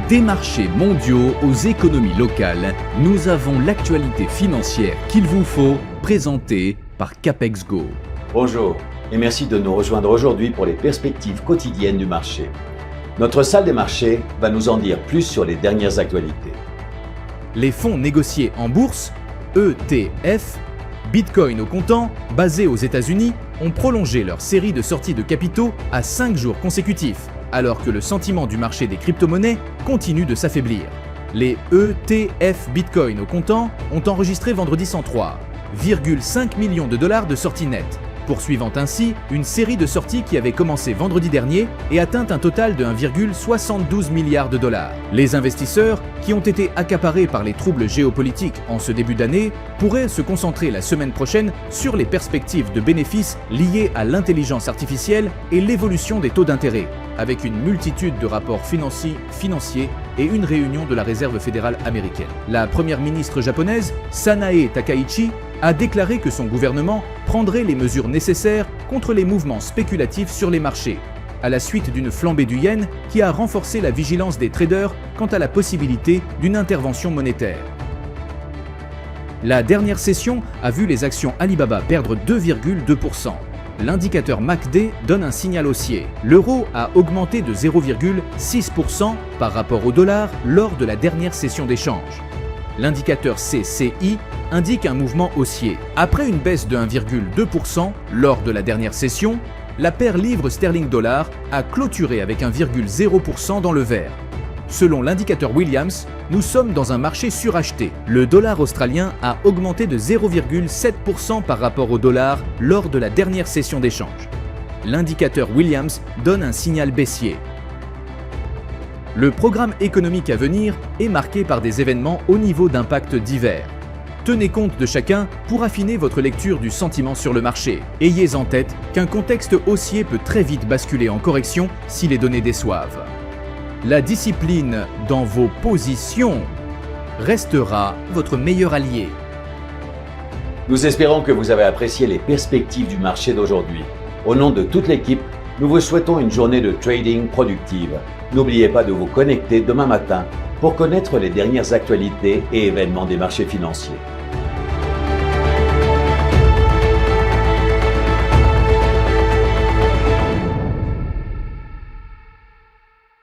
Des marchés mondiaux aux économies locales, nous avons l'actualité financière qu'il vous faut, présentée par Capex Go. Bonjour et merci de nous rejoindre aujourd'hui pour les perspectives quotidiennes du marché. Notre salle des marchés va nous en dire plus sur les dernières actualités. Les fonds négociés en bourse, ETF, Bitcoin au comptant, basés aux États-Unis, ont prolongé leur série de sorties de capitaux à 5 jours consécutifs, alors que le sentiment du marché des crypto-monnaies continue de s'affaiblir. Les ETF Bitcoin au comptant ont enregistré vendredi 103,5 millions de dollars de sorties nettes, poursuivant ainsi une série de sorties qui avait commencé vendredi dernier et atteint un total de 1,72 milliard de dollars. Les investisseurs, qui ont été accaparés par les troubles géopolitiques en ce début d'année, pourraient se concentrer la semaine prochaine sur les perspectives de bénéfices liées à l'intelligence artificielle et l'évolution des taux d'intérêt, avec une multitude de rapports financiers et une réunion de la Réserve fédérale américaine. La première ministre japonaise, Sanae Takaichi, a déclaré que son gouvernement prendrait les mesures nécessaires contre les mouvements spéculatifs sur les marchés, à la suite d'une flambée du yen qui a renforcé la vigilance des traders quant à la possibilité d'une intervention monétaire. La dernière session a vu les actions Alibaba perdre 2,2%. L'indicateur MACD donne un signal haussier. L'euro a augmenté de 0,6% par rapport au dollar lors de la dernière session d'échange. L'indicateur CCI indique un mouvement haussier. Après une baisse de 1,2% lors de la dernière session, la paire livre sterling-dollar a clôturé avec 1,0% dans le vert. Selon l'indicateur Williams, nous sommes dans un marché suracheté. Le dollar australien a augmenté de 0,7% par rapport au dollar lors de la dernière session d'échange. L'indicateur Williams donne un signal baissier. Le programme économique à venir est marqué par des événements au niveau d'impact divers. Tenez compte de chacun pour affiner votre lecture du sentiment sur le marché. Ayez en tête qu'un contexte haussier peut très vite basculer en correction si les données déçoivent. La discipline dans vos positions restera votre meilleur allié. Nous espérons que vous avez apprécié les perspectives du marché d'aujourd'hui. Au nom de toute l'équipe, nous vous souhaitons une journée de trading productive. N'oubliez pas de vous connecter demain matin pour connaître les dernières actualités et événements des marchés financiers.